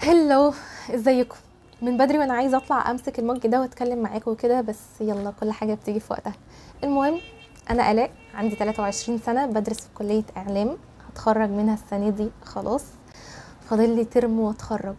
هلو، ازيكم؟ من بدري وانا عايزه اطلع امسك المج ده واتكلم معاكم وكده، بس يلا كل حاجه بتيجي في وقتها. المهم، انا الاء عندي 23 سنه، بدرس في كليه اعلام، هتخرج منها السنه دي خلاص، فاضل لي ترم واتخرج.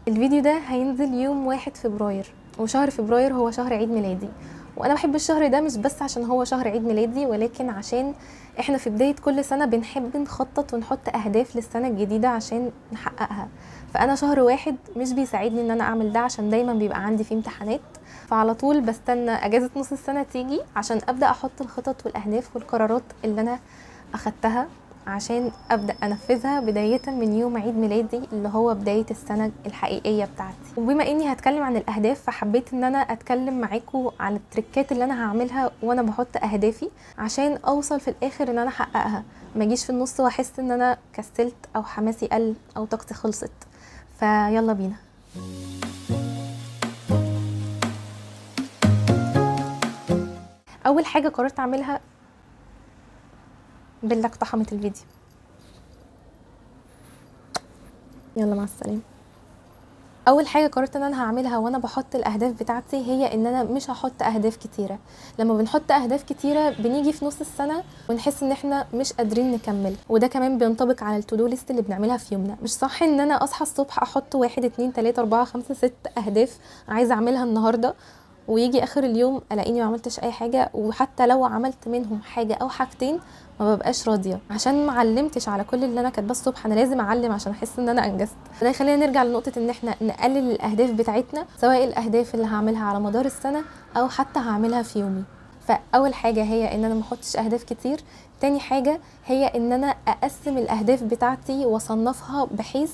الفيديو ده هينزل يوم 1 فبراير، وشهر فبراير هو شهر عيد ميلادي، وانا بحب الشهر ده مش بس عشان هو شهر عيد ميلادي، ولكن عشان احنا في بداية كل سنة بنحب نخطط ونحط اهداف للسنة الجديدة عشان نحققها. فانا شهر 1 مش بيساعدني ان انا اعمل ده، عشان دايما بيبقى عندي فيه امتحانات، فعلى طول بستنى اجازة نص السنة تيجي عشان ابدأ احط الخطط والاهداف والقرارات اللي انا اخدتها، عشان ابدا انفذها بدايه من يوم عيد ميلادي اللي هو بدايه السنه الحقيقيه بتاعتي. وبما اني هتكلم عن الاهداف، فحبيت ان انا اتكلم معاكم على التريكات اللي انا هعملها وانا بحط اهدافي عشان اوصل في الاخر ان انا احققها، ما اجيش في النص واحس ان انا كسلت او حماسي قل او طاقتي خلصت. فيلا بينا. اول حاجه قررت اعملها، بالله اقتحمت الفيديو، يلا مع السلامه. اول حاجه قررت ان انا هعملها وانا بحط الاهداف بتاعتي هي ان انا مش هحط اهداف كتيره. لما بنحط اهداف كتيره بنيجي في نص السنه ونحس ان احنا مش قادرين نكمل، وده كمان بينطبق على التودو ليست اللي بنعملها في يومنا. مش صح ان انا اصحى الصبح احط 1 2 3 4 5 6 اهداف عايزه اعملها النهارده، ويجي اخر اليوم الاقيني ما عملتش اي حاجه، وحتى لو عملت منهم حاجه او حاجتين ما ببقاش راضيه عشان ما علمتش على كل اللي انا كاتباه الصبح. انا لازم اعلم عشان احس ان انا انجزت. فده يخلينا نرجع لنقطه ان احنا نقلل الاهداف بتاعتنا، سواء الاهداف اللي هعملها على مدار السنه او حتى هعملها في يومي. فاول حاجه هي ان انا ما احطش اهداف كتير. تاني حاجه هي ان انا اقسم الاهداف بتاعتي واصنفها بحيث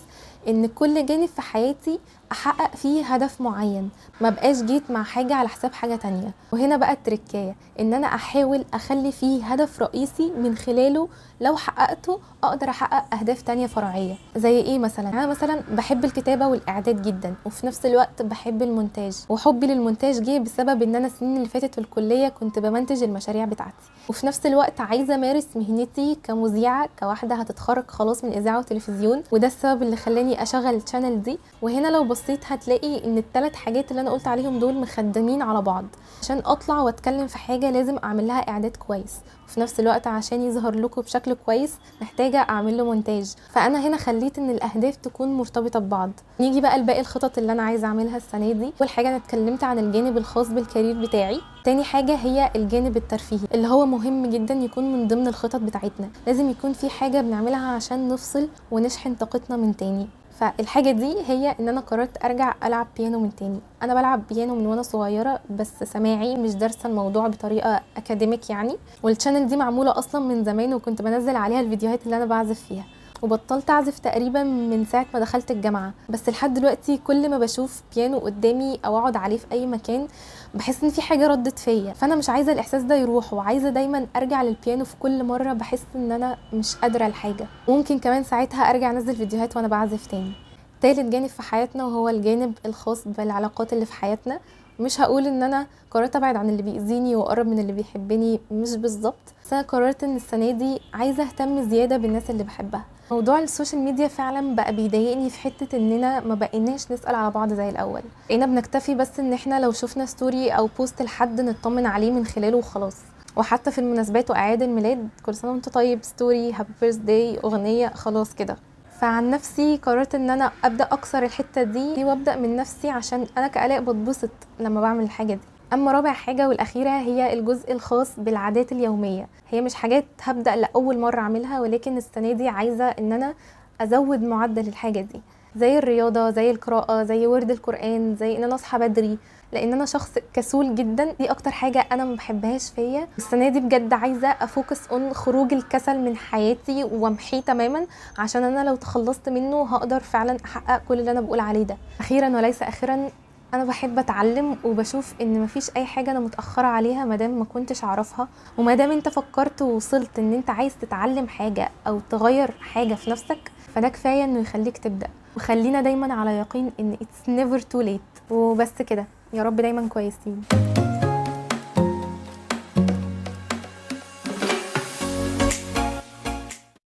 ان كل جانب في حياتي احقق فيه هدف معين، ما بقاش جيت مع حاجه على حساب حاجه تانية. وهنا بقى التركايه، ان انا احاول اخلي فيه هدف رئيسي من خلاله لو حققته اقدر احقق اهداف تانية فرعيه. زي ايه مثلا؟ انا مثلا بحب الكتابه والاعداد جدا، وفي نفس الوقت بحب المونتاج، وحبي للمونتاج جه بسبب ان انا السنين اللي فاتت في الكليه كنت بمنتج المشاريع بتاعتي، وفي نفس الوقت عايزه امارس مهنتي كمذيعه، كواحده هتتخرج خلاص من اذاعه وتلفزيون، وده السبب اللي خلاني اشغل الشانل دي. وهنا لو بصيت هتلاقي ان الثلاث حاجات اللي انا قلت عليهم دول مخدمين على بعض. عشان اطلع واتكلم في حاجه لازم اعمل لها اعداد كويس، وفي نفس الوقت عشان يظهر لكم بشكل كويس محتاجه اعمل له مونتاج. فانا هنا خليت ان الاهداف تكون مرتبطه ببعض. نيجي بقى لباقي الخطط اللي انا عايزه اعملها السنه دي. اول حاجه انا اتكلمت عن الجانب الخاص بالكارير بتاعي. تاني حاجه هي الجانب الترفيهي اللي هو مهم جدا يكون من ضمن الخطط بتاعتنا. لازم يكون في حاجه بنعملها عشان نفصل ونشحن طاقتنا من تاني. فالحاجه دي هي ان انا قررت ارجع العب بيانو من تاني. انا بلعب بيانو من وانا صغيره بس سماعي، مش دارسه الموضوع بطريقه اكاديميك يعني، والشانل دي معموله اصلا من زمان وكنت بنزل عليها الفيديوهات اللي انا بعزف فيها. وبطلت اعزف تقريبا من ساعه ما دخلت الجامعه، بس لحد دلوقتي كل ما بشوف بيانو قدامي او اقعد عليه في اي مكان بحس ان في حاجه ردت فيا. فانا مش عايزه الاحساس ده يروح، وعايزه دايما ارجع للبيانو في كل مره بحس ان انا مش قادره لحاجه. ممكن كمان ساعتها ارجع انزل فيديوهات وانا بعزف تاني. تالت جانب في حياتنا وهو الجانب الخاص بالعلاقات اللي في حياتنا. مش هقول ان انا قررت ابعد عن اللي بيأذيني واقرب من اللي بيحبني، مش بالظبط، بس انا قررت ان السنه دي عايزه اهتم زياده بالناس اللي بحبها. موضوع السوشيال ميديا فعلا بقى بيضايقني في حته اننا ما بقيناش نسال على بعض زي الاول. بقينا بنكتفي بس ان احنا لو شفنا ستوري او بوست لحد نطمن عليه من خلاله وخلاص. وحتى في المناسبات واعياد الميلاد، كل سنه وانت طيب، ستوري، هابي بيرث داي، اغنيه، خلاص كده. فعن نفسي قررت ان انا ابدا اكسر الحته دي وابدا من نفسي، عشان انا كالاء بتبسط لما بعمل الحاجه دي. اما رابع حاجه والاخيره هي الجزء الخاص بالعادات اليوميه. هي مش حاجات هبدا لاول مره اعملها، ولكن السنه دي عايزه ان انا ازود معدل الحاجه دي، زي الرياضه، زي القراءه، زي ورد القران، زي ان انا اصحى بدري، لان انا شخص كسول جدا. دي اكتر حاجه انا ما بحبهاش فيا. السنه دي بجد عايزه افوكس اون خروج الكسل من حياتي وامحيه تماما، عشان انا لو تخلصت منه هقدر فعلا احقق كل اللي انا بقول عليه ده. اخيرا وليس اخيرا، انا بحب اتعلم، وبشوف ان مفيش اي حاجه انا متاخره عليها مادام ما كنتش اعرفها. ومادام انت فكرت ووصلت ان انت عايز تتعلم حاجه او تغير حاجه في نفسك، فده كفايه انه يخليك تبدا. وخلينا دايما على يقين ان it's never too late. وبس كده، يا رب دايما كويسين.